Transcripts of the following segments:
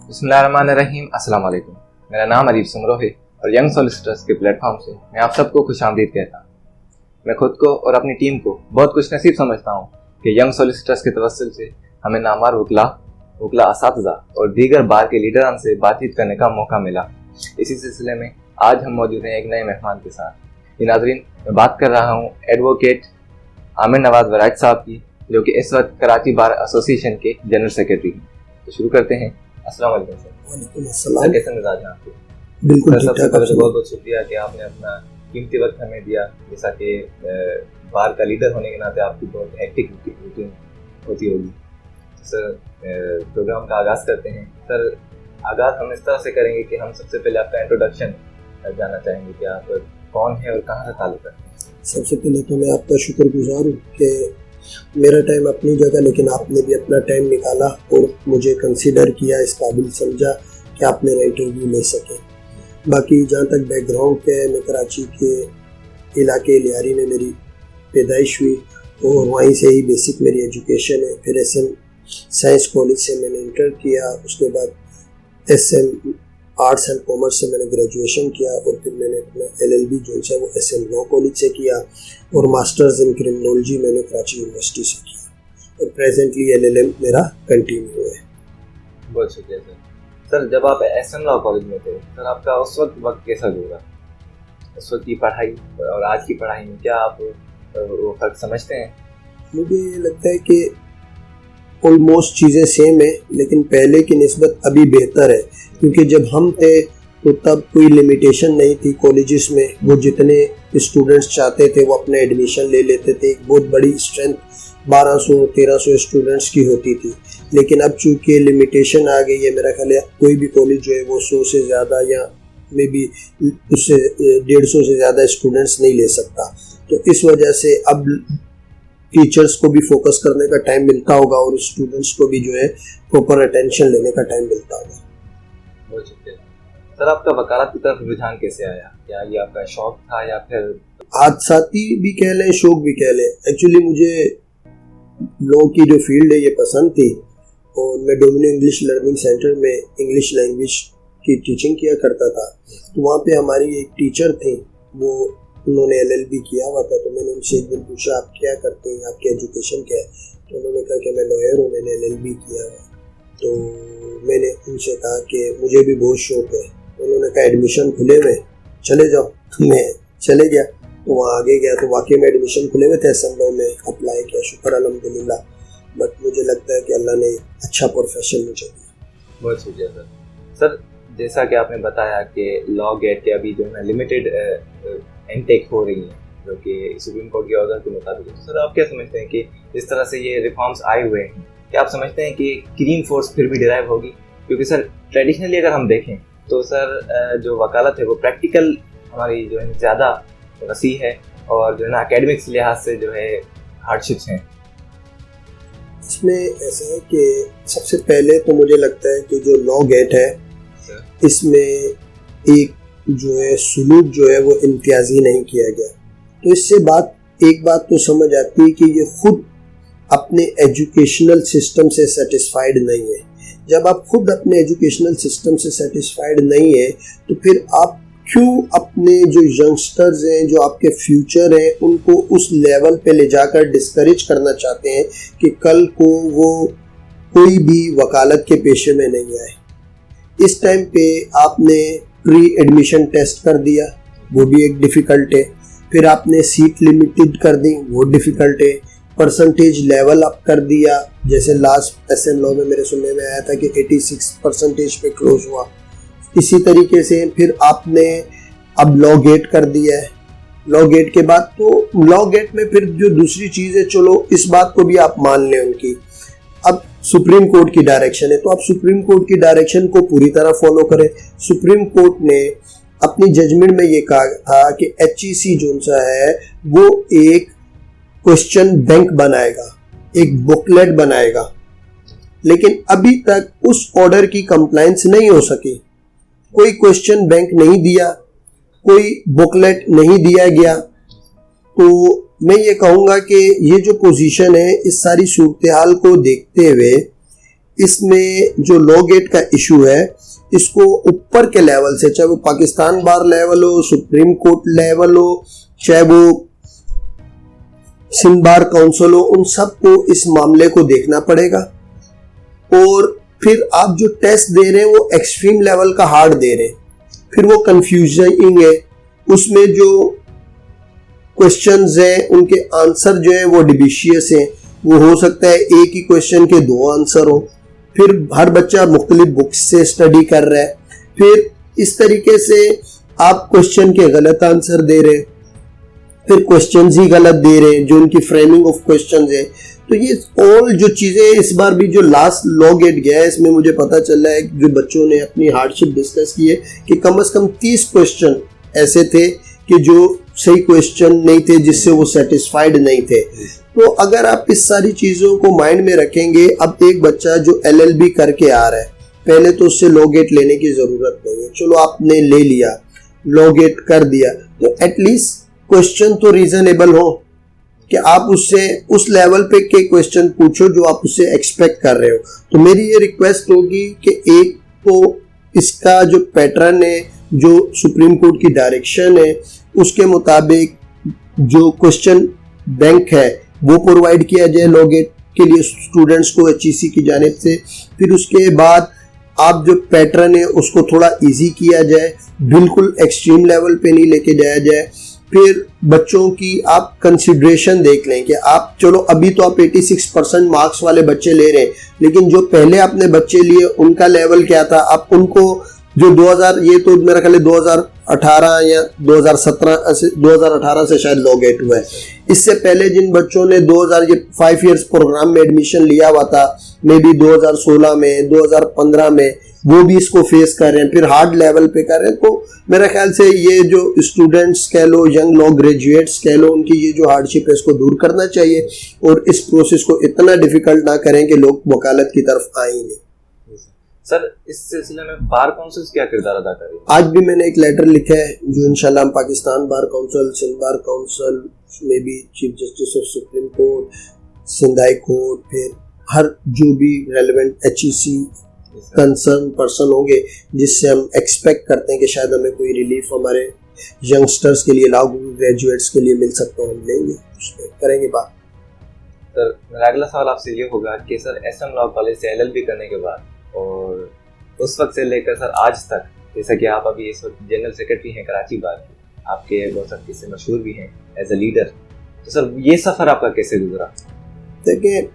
बिस्मिल्लाहिर्रहमानिर्रहीम, अस्सलाम वालेकुम। मेरा नाम अरीफ समरोह है और यंग सॉलिसिटर्स के प्लेटफॉर्म से मैं आप सबको खुशामदीद कहता हूँ। मैं खुद को और अपनी टीम को बहुत खुश नसीब समझता हूँ कि यंग सॉलिसिटर्स के तवस्सुल से हमें नामार वकला असातिज़ा और दीगर बार के लीडरान से बातचीत करने का मौका मिला। इसी सिलसिले में आज हम मौजूद हैं एक नए मेहमान के साथ। नाज़रीन, मैं बात कर रहा हूँ एडवोकेट आमिर नवाज वराइज साहब की, जो कि इस वक्त कराची बार एसोसिएशन के जनरल सेक्रेटरी हैं। तो शुरू करते हैं। अस्सलाम वालेकुम सर। वालेकुम अस्सलाम। कैसे मिजाज हैं आपके? बिल्कुल सर, ठीक सबसे ठाक। पहले तो बहुत बहुत शुक्रिया कि आपने अपना कीमती वक्त हमें दिया। जैसा कि बार का लीडर होने के नाते आपकी बहुत हेक्टिक रूटीन होती होगी। सर, प्रोग्राम का आगाज़ करते हैं। सर, आगाज़ हम इस तरह से करेंगे कि हम सबसे पहले आपका इंट्रोडक्शन जानना चाहेंगे कि आप कौन है और कहाँ से ताल्लुक़ रखते हैं। सबसे पहले तो मैं आपका शुक्रगुजार हूँ कि मेरा टाइम अपनी जगह, लेकिन आपने भी अपना टाइम निकाला और मुझे कंसीडर किया, इस काबिल समझा कि आप मेरा इंटरव्यू ले सकें। बाकी जहाँ तक बैकग्राउंड के है, मैं कराची के इलाके लियारी में मेरी पैदाइश हुई और वहीं से ही बेसिक मेरी एजुकेशन है। फिर SM साइंस कॉलेज से मैंने इंटर किया, उसके बाद SM आर्ट्स एंड कॉमर्स से मैंने ग्रेजुएशन किया और फिर मैंने अपना LLB जो है वो SM लॉ कॉलेज से किया और मास्टर्स इन क्रिमिनोलॉजी मैंने कराची यूनिवर्सिटी से किया और प्रेजेंटली LLM मेरा कंटिन्यू है। बहुत शुक्रिया सर। सर, जब आप SM लॉ कॉलेज में थे, सर आपका उस वक्त कैसा गुजरा? उस वक्त की पढ़ाई और आज की पढ़ाई में क्या आप वो फ़र्क समझते हैं? मुझे ये लगता है कि ऑलमोस्ट चीज़ें सेम है, लेकिन पहले की निस्बत अभी बेहतर है, क्योंकि जब हम थे तो तब कोई लिमिटेशन नहीं थी कॉलेजेस में। वो जितने स्टूडेंट्स चाहते थे वो अपने एडमिशन ले लेते थे। एक बहुत बड़ी स्ट्रेंथ 1200-1300 स्टूडेंट्स की होती थी, लेकिन अब चूँकि लिमिटेशन आ गई है, मेरा ख्याल है कोई भी कॉलेज जो है वो 100 से ज़्यादा या मे बी उससे 150 से ज़्यादा स्टूडेंट्स नहीं ले सकता। तो इस वजह से अब टीचर्स को भी फोकस करने का टाइम मिलता होगा और स्टूडेंट्स को भी जो है प्रॉपर अटेंशन लेने का टाइम मिलता होगा। बहुत शुक्रिया सर। आपका वकालत की तरफ रुझान कैसे आया? क्या ये आपका शौक था या फिर हादसाती भी कह लें, शौक भी कह लें? एक्चुअली मुझे लॉ की जो फील्ड है ये पसंद थी और मैं डोमिनो इंग्लिश लर्निंग सेंटर में इंग्लिश लैंग्वेज की टीचिंग किया करता था। तो वहाँ पे हमारी एक टीचर थी, वो उन्होंने LLB किया हुआ था। तो मैंने उनसे एक दिन पूछा, आप क्या करते हैं, आपकी एजुकेशन क्या है? तो उन्होंने कहा कि मैं लॉयर हूँ, मैंने LLB किया हुआ। तो मैंने उनसे कहा कि मुझे भी बहुत शौक है। उन्होंने कहा एडमिशन खुले हुए, चले जाओ। तो मैं चले गया, तो वहाँ आगे गया तो वाकई में एडमिशन खुले हुए थे। SM लॉ में अप्लाई किया, शुक्र अल्हम्दुलिल्लाह। बट मुझे लगता है कि अल्लाह ने अच्छा प्रोफेशन मुझे दिया। बहुत शुक्रिया सर। सर, जैसा कि आपने बताया कि लॉ गेट के अभी जो है लिमिटेड इनटेक हो रही है, जो कि सुप्रीम कोर्ट के ऑर्डर के मुताबिक। तो सर, आप क्या समझते हैं कि जिस तरह से ये रिफॉर्म्स आए हुए हैं, क्या आप समझते हैं कि क्रीम फोर्स फिर भी डिराइव होगी? क्योंकि सर ट्रेडिशनली अगर हम देखें तो सर जो वकालत है वो प्रैक्टिकल हमारी जो है ज़्यादा वसी है और जो है ना एकेडमिक्स लिहाज से जो है हार्डशिप्स हैं। इसमें ऐसा है कि सबसे पहले तो मुझे लगता है कि जो लॉ गेट है इसमें एक जो है सुलूक जो है वो इम्तियाजी नहीं किया गया। तो इससे एक बात तो समझ आती है कि ये खुद अपने एजुकेशनल सिस्टम से सेटिस्फाइड नहीं है। जब आप खुद अपने एजुकेशनल सिस्टम से सेटिस्फाइड नहीं है तो फिर आप क्यों अपने जो यंगस्टर्स हैं, जो आपके फ्यूचर हैं, उनको उस लेवल पे ले जाकर डिस्करेज करना चाहते हैं कि कल को वो कोई भी वकालत के पेशे में नहीं आए। इस टाइम पे आपने प्री एडमिशन टेस्ट कर दिया, वो भी एक डिफ़िकल्ट है। फिर आपने सीट लिमिटेड कर दी, वो डिफ़िकल्ट है। परसेंटेज लेवल अप कर दिया, जैसे लास्ट SM लॉ में मेरे सुनने में आया था कि 86% पे क्लोज हुआ। इसी तरीके से फिर आपने अब लॉ गेट कर दिया है। लॉ गेट के बाद तो लॉ गेट में फिर जो दूसरी चीज़ है, चलो इस बात को भी आप मान लें उनकी, अब सुप्रीम कोर्ट की डायरेक्शन है तो आप सुप्रीम कोर्ट की डायरेक्शन को पूरी तरह फॉलो करें। सुप्रीम कोर्ट ने अपनी जजमेंट में ये कहा था कि HEC जो सा है वो एक क्वेश्चन बैंक बनाएगा, एक बुकलेट बनाएगा, लेकिन अभी तक उस ऑर्डर की कंप्लायंस नहीं हो सकी। कोई क्वेश्चन बैंक नहीं दिया, कोई बुकलेट नहीं दिया गया। तो मैं ये कहूँगा कि ये जो पोजीशन है, इस सारी सूरत हाल को देखते हुए इसमें जो लो गेट का इशू है, इसको ऊपर के लेवल से, चाहे वो पाकिस्तान बार लेवल हो, सुप्रीम कोर्ट लेवल हो, चाहे वो सिंध बार काउंसिल हो, उन सबको इस मामले को देखना पड़ेगा। और फिर आप जो टेस्ट दे रहे हैं वो एक्सट्रीम लेवल का हार्ड दे रहे हैं, फिर वो कंफ्यूजिंग है, उसमें जो क्वेश्चंस हैं उनके आंसर जो है वो डिविशियस हैं, वो हो सकता है एक ही क्वेश्चन के 2 आंसर हो, फिर हर बच्चा मुख्तलिफ बुक्स से स्टडी कर रहा है, फिर इस तरीके से आप क्वेश्चन के गलत आंसर दे रहे हैं, फिर क्वेश्चंस ही गलत दे रहे हैं जो उनकी फ्रेमिंग ऑफ क्वेश्चंस है। तो ये ऑल जो चीज़ें इस बार भी जो लास्ट लो गेट गया है, इसमें मुझे पता चला है जो बच्चों ने अपनी हार्डशिप डिस्कस की है कि कम से कम 30 क्वेश्चन ऐसे थे कि जो सही क्वेश्चन नहीं थे, जिससे वो सेटिस्फाइड नहीं थे। तो अगर आप इस सारी चीज़ों को माइंड में रखेंगे, अब एक बच्चा जो LLB करके आ रहा है, पहले तो उससे लो गेट लेने की ज़रूरत नहीं है, चलो आपने ले लिया, लो गेट कर दिया, तो एटलीस्ट क्वेश्चन तो रीजनेबल हो कि आप उससे उस लेवल पे के क्वेश्चन पूछो जो आप उससे एक्सपेक्ट कर रहे हो। तो मेरी ये रिक्वेस्ट होगी कि एक तो इसका जो पैटर्न है, जो सुप्रीम कोर्ट की डायरेक्शन है, उसके मुताबिक जो क्वेश्चन बैंक है वो प्रोवाइड किया जाए लो गेट के लिए स्टूडेंट्स को HEC की जानिब से। फिर उसके बाद आप जो पैटर्न है उसको थोड़ा इजी किया जाए, बिल्कुल एक्सट्रीम लेवल पे नहीं लेके जाया जाए। फिर बच्चों की आप कंसिडरेशन देख लें कि आप चलो अभी तो आप 86% मार्क्स वाले बच्चे ले रहे हैं, लेकिन जो पहले आपने बच्चे लिए उनका लेवल क्या था, आप उनको जो 2000, ये तो मेरा ख्याल है 2018 या 2018 से शायद लो गेट हुआ है। इससे पहले जिन बच्चों ने 5 इयर्स प्रोग्राम में एडमिशन लिया हुआ था, मे बी 2016 में, 2015 में, वो भी इसको फेस कर रहे हैं, फिर हार्ड लेवल पे कर रहे हैं। तो मेरा ख्याल से ये जो स्टूडेंट्स कह लो, यंग लोग, ग्रेजुएट्स कह लो, उनकी ये जो हार्डशिप है इसको दूर करना चाहिए और इस प्रोसेस को इतना डिफिकल्ट ना करें कि लोग वकालत की तरफ आए ही नहीं। सर, इस सिलसिले में बार काउंसिल क्या किरदार अदा करें? आज भी मैंने एक लेटर लिखा है जो इंशाल्लाह हम Pakistan bar council, Sindh bar council में भी, chief justice of supreme court, Sindh high court, फिर हर जो भी रेलेवेंट HEC कंसर्न पर्सन होंगे जिससे हम एक्सपेक्ट करते हैं कि शायद हमें कोई रिलीफ हमारे यंगस्टर्स के लिए, लॉ ग्रेजुएट्स के लिए मिल सकता है, हम लेंगे, उसमें करेंगे बात। सर, मेरा अगला सवाल आपसे ये होगा कि सर SM लॉ कॉलेज से LLB करने के बाद और उस वक्त से लेकर सर आज तक, जैसा कि आप अभी इस वक्त जनरल सेक्रेटरी हैं कराची बार के, आपके बहुत सारे किस्से मशहूर भी हैं एज ए लीडर, तो सर ये सफ़र आपका कैसे गुजरा? देखिए,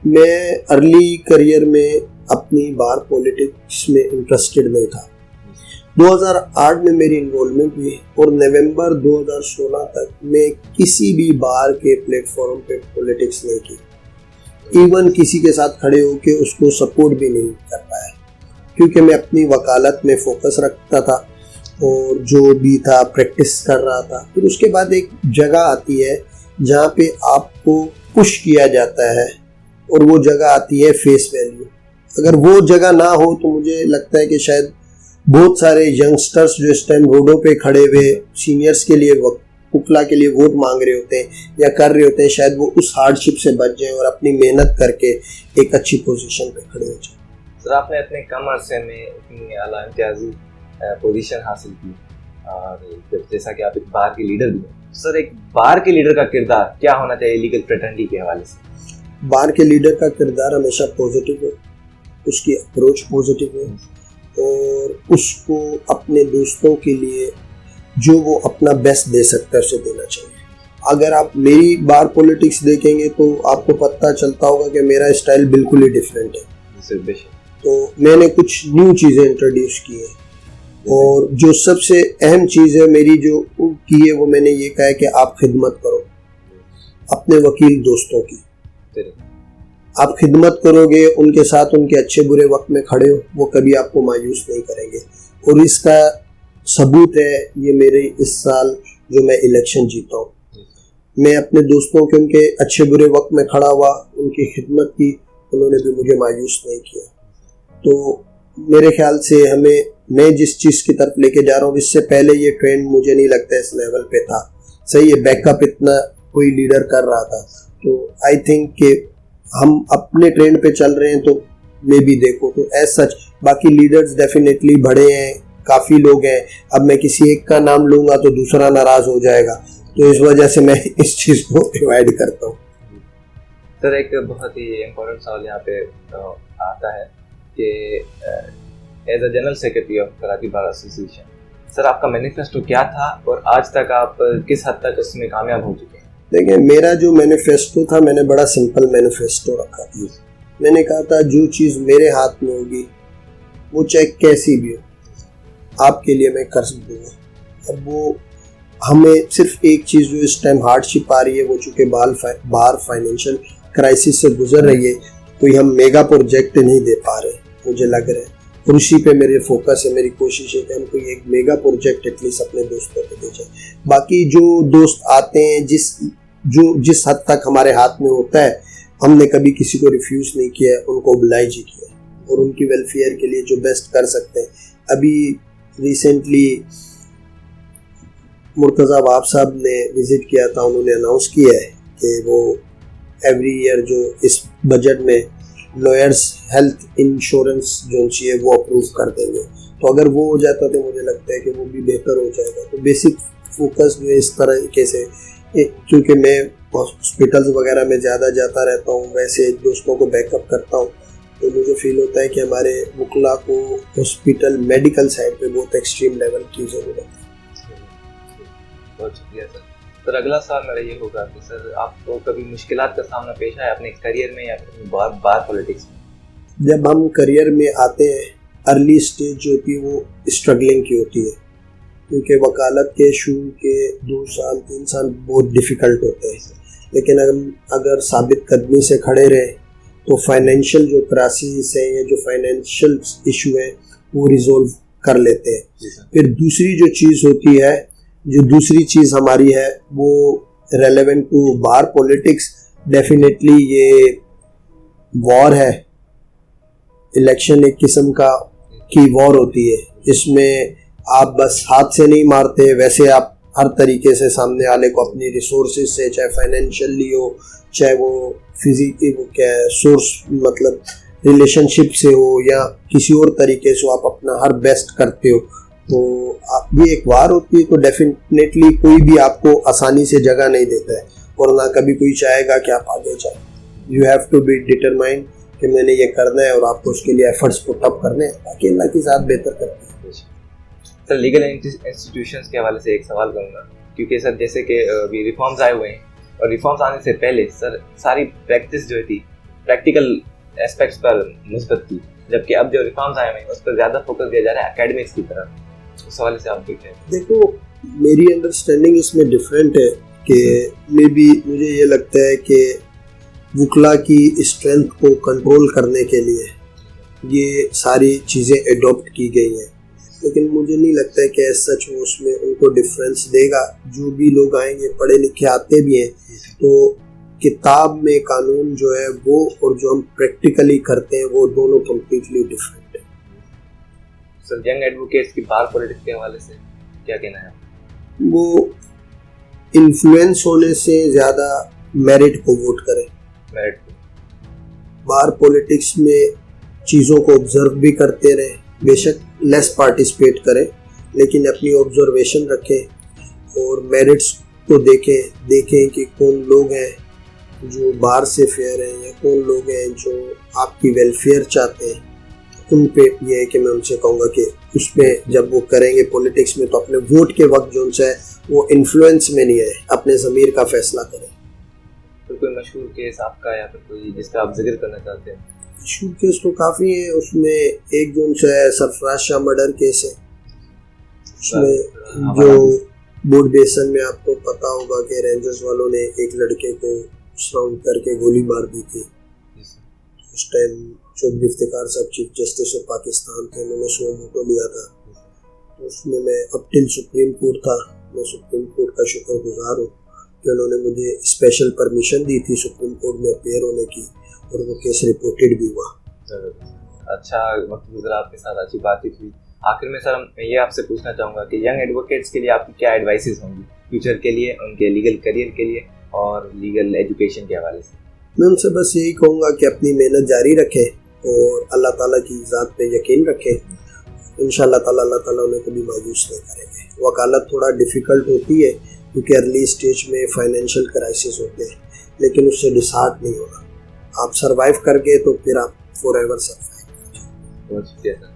मैं अर्ली करियर में अपनी बार पॉलिटिक्स में इंटरेस्टेड नहीं था। 2008 में मेरी इन्वॉल्वमेंट हुई और नवंबर 2016 तक मैं किसी भी बार के प्लेटफॉर्म पे पॉलिटिक्स नहीं की, इवन किसी के साथ खड़े होकर उसको सपोर्ट भी नहीं कर पाया, क्योंकि मैं अपनी वकालत में फोकस रखता था और जो भी था प्रैक्टिस कर रहा था। फिर उसके बाद एक जगह आती है जहाँ पे आपको पुश किया जाता है और वो जगह आती है फेस वैल्यू। अगर वो जगह ना हो तो मुझे लगता है कि शायद बहुत सारे यंगस्टर्स जो इस टाइम रोडों पे खड़े हुए सीनियर्स के लिए, वकला के लिए वोट मांग रहे होते हैं या कर रहे होते हैं, शायद वो उस हार्डशिप से बच जाएं और अपनी मेहनत करके एक अच्छी पोजीशन पे खड़े हो जाएं। सर, आपने इतने कम अरसे में इतनी आला इम्तियाजी पोजीशन हासिल की और जैसा कि आप एक बार के लीडर भी हैं, सर एक बार के लीडर का किरदार क्या होना चाहिए लीगल फ्रेटर्निटी के हवाले से? बार के लीडर का किरदार हमेशा पॉजिटिव हो, उसकी अप्रोच पॉजिटिव हो और उसको अपने दोस्तों के लिए जो वो अपना बेस्ट दे सकता है उसे देना चाहिए। अगर आप मेरी बार पॉलिटिक्स देखेंगे तो आपको पता चलता होगा कि मेरा स्टाइल बिल्कुल ही डिफरेंट है। तो मैंने कुछ न्यू चीज़ें इंट्रोड्यूस की हैं और जो सबसे अहम चीज़ है मेरी जो की है वो मैंने ये कहा है कि आप खिदमत करो अपने वकील दोस्तों की। आप खिदमत करोगे, उनके साथ उनके अच्छे बुरे वक्त में खड़े हो, वो कभी आपको मायूस नहीं करेंगे। और इसका सबूत है ये मेरे इस साल जो मैं इलेक्शन जीता हूँ, मैं अपने दोस्तों के उनके अच्छे बुरे वक्त में खड़ा हुआ, उनकी खिदमत की, उन्होंने भी मुझे मायूस नहीं किया। तो मेरे ख्याल से हमें, मैं जिस चीज़ की तरफ लेके जा रहा हूँ, इससे पहले ये ट्रेंड मुझे नहीं लगता इस लेवल पे था। सही है, बैकअप इतना कोई लीडर कर रहा था, तो आई थिंक कि हम अपने ट्रेंड पे चल रहे हैं तो मे भी देखो, तो एज सच बाकी लीडर्स डेफिनेटली बड़े हैं, काफ़ी लोग हैं। अब मैं किसी एक का नाम लूँगा तो दूसरा नाराज़ हो जाएगा, तो इस वजह से मैं इस चीज़ को अवॉइड करता हूँ। सर एक बहुत ही इम्पोर्टेंट सवाल यहाँ पे आता है कि as a general secretary of Karachi bar association, sir आपका मैनिफेस्टो क्या था और आज तक आप किस हद तक उसमें कामयाब हो चुके हैं? देखिए, मेरा जो मैनिफेस्टो था, मैंने बड़ा सिंपल मैनिफेस्टो रखा था। मैंने कहा था जो चीज़ मेरे हाथ में होगी वो चाहे कैसी भी हो आपके लिए मैं कर दूंगा। अब वो हमें सिर्फ एक चीज़ जो इस टाइम हार्डशिप आ रही है, वो चूँकि बाहर फाइनेंशियल क्राइसिस से गुजर रही है, कोई हम मेगा प्रोजेक्ट नहीं दे पा रहे मुझे लग रहा है, और उसी पे मेरे फोकस है। मेरी कोशिश है कि हम कोई एक मेगा प्रोजेक्ट एटलीस्ट अपने दोस्तों को दे जाए। बाकी जो दोस्त आते हैं, जिस हद तक हमारे हाथ में होता है, हमने कभी किसी को रिफ्यूज़ नहीं किया है, उनको ओब्लाइज ही किया है और उनकी वेलफेयर के लिए जो बेस्ट कर सकते हैं। अभी रिसेंटली मुर्तज़ा बाब साहब ने विज़िट किया था, उन्होंने अनाउंस किया है कि वो एवरी ईयर जो इस बजट में लॉयर्स हेल्थ इंश्योरेंस जो चाहिए वो अप्रूव कर देंगे। तो अगर वो हो जाता तो मुझे लगता है कि वो भी बेहतर हो जाएगा। तो बेसिक फोकस जो है इस तरीके से, क्योंकि मैं हॉस्पिटल्स वगैरह में ज़्यादा जाता रहता हूँ, वैसे दोस्तों को बैकअप करता हूँ, तो मुझे फील होता है कि हमारे वकला को हॉस्पिटल मेडिकल साइड पे बहुत एक्सट्रीम लेवल की ज़रूरत है। बहुत शुक्रिया सर। सर अगला सवाल मेरा ये होगा कि सर आपको कभी मुश्किलात का सामना पेश आया अपने करियर में या फिर बार पॉलिटिक्स में? जब हम करियर में आते हैं, अर्ली स्टेज जो होती है वो स्ट्रगलिंग की होती है, क्योंकि वकालत के शुरू के 2 साल 3 साल बहुत डिफ़िकल्ट होते हैं, लेकिन अगर साबित कदमी से खड़े रहे तो फाइनेंशियल जो क्राइसिस है या जो फाइनेंशियल इशू है वो रिजोल्व कर लेते हैं। फिर दूसरी चीज़ हमारी है वो relevant to bar politics, definitely ये वॉर है। इलेक्शन एक किस्म की वॉर होती है, इसमें आप बस हाथ से नहीं मारते, वैसे आप हर तरीके से सामने वाले को अपनी रिसोर्सेज से, चाहे फाइनेंशियली हो, चाहे वो फिजिकली, वो क्या है सोर्स मतलब रिलेशनशिप से हो या किसी और तरीके से, आप अपना हर बेस्ट करते हो। तो आप ये एक वार होती है, तो डेफिनेटली कोई भी आपको आसानी से जगह नहीं देता है और ना कभी कोई चाहेगा कि आप आगे जाए। You have to be determined कि मैंने ये करना है और आपको उसके लिए एफर्ट्स पुट अप करने हैं, ताकि अल्लाह के साथ बेहतर करते हैं। सर लीगल इंस्टीट्यूशंस के हवाले से एक सवाल करूँगा, क्योंकि सर जैसे कि अभी रिफॉर्म्स आए हुए हैं और रिफॉर्म्स आने से पहले सर सारी प्रैक्टिस जो थी प्रैक्टिकल एस्पेक्ट्स पर मुस्बत थी, जबकि अब जो रिफॉर्म्स आए हुए हैं उस पर ज़्यादा फोकस दिया जा रहा है एकेडमिक्स की तरफ। उस हवाले से आप देखते हैं? देखो, मेरी अंडरस्टैंडिंग इसमें डिफरेंट है कि मुझे ये लगता है कि वकला की स्ट्रेंथ को कंट्रोल करने के लिए ये सारी चीज़ें एडॉप्ट की गई हैं, लेकिन मुझे नहीं लगता है कि ऐसा सच वो उसमें उनको डिफरेंस देगा। जो भी लोग आएंगे पढ़े लिखे आते भी हैं, तो किताब में कानून जो है वो और जो हम प्रैक्टिकली करते हैं वो दोनों कम्प्लीटली डिफरेंट है। सर यंग एडवोकेट्स की बार पॉलिटिक्स के हवाले से क्या कहना है? वो इन्फ्लुएंस होने से ज़्यादा मेरिट को वोट करें। मेरिट बार पॉलिटिक्स में चीज़ों को ऑब्जर्व भी करते रहें, बेशक लेस पार्टिसिपेट करें, लेकिन अपनी ऑब्जर्वेशन रखें और मेरिट्स को देखें कि कौन लोग हैं जो बाहर से फेयर हैं या कौन लोग हैं जो आपकी वेलफेयर चाहते हैं। उन पे ये है कि मैं उनसे कहूँगा कि उस पर जब वो करेंगे पॉलिटिक्स में, तो अपने वोट के वक्त जो उनसे वो इन्फ्लुएंस में नहीं है, अपने ज़मीर का फैसला करें। तो कोई मशहूर केस आपका या फिर कोई जिसका आप जिक्र करना चाहते हैं? मशहूर केस तो काफ़ी है, उसमें एक जो उनसे फराज शाह मर्डर केस है, उसमें जो बोर्ड बेसन में आपको पता होगा कि रेंजर्स वालों ने एक लड़के को सराउंड करके गोली मार दी थी। उस टाइम चौधरी इफ्तिकार साहब चीफ जस्टिस ऑफ पाकिस्तान थे, उन्होंने सो मोटो लिया था। तो उसमें मैं अब टिल सुप्रीम कोर्ट था, मैं सुप्रीम कोर्ट का शुक्रगुजार हूँ कि उन्होंने मुझे स्पेशल परमिशन दी थी सुप्रीम कोर्ट में अपेयर होने की, और वो केस रिपोर्टेड भी हुआ। अच्छा वक्त गुजरा आपके साथ, अच्छी बातचीत हुई। आखिर में सर मैं ये आपसे पूछना चाहूँगा कि यंग एडवोकेट्स के लिए आपकी क्या एडवाइसेस होंगी फ्यूचर के लिए, उनके लीगल करियर के लिए और लीगल एजुकेशन के हवाले से? मैं उनसे बस यही कहूँगा कि अपनी मेहनत जारी रखें और अल्लाह ताला की ज़ात पे यकीन रखें। इंशाअल्लाह ताला अल्लाह ताला उन्हें कभी मायूस नहीं करेंगे। वकालत थोड़ा डिफ़िकल्ट होती है क्योंकि अर्ली स्टेज में फाइनेंशियल क्राइसिस होते हैं, लेकिन उससे डिसहार्ट नहीं होना। आप सर्वाइव कर गए तो फिर आप फॉरएवर सर्वाइव। बहुत शुक्रिया सर।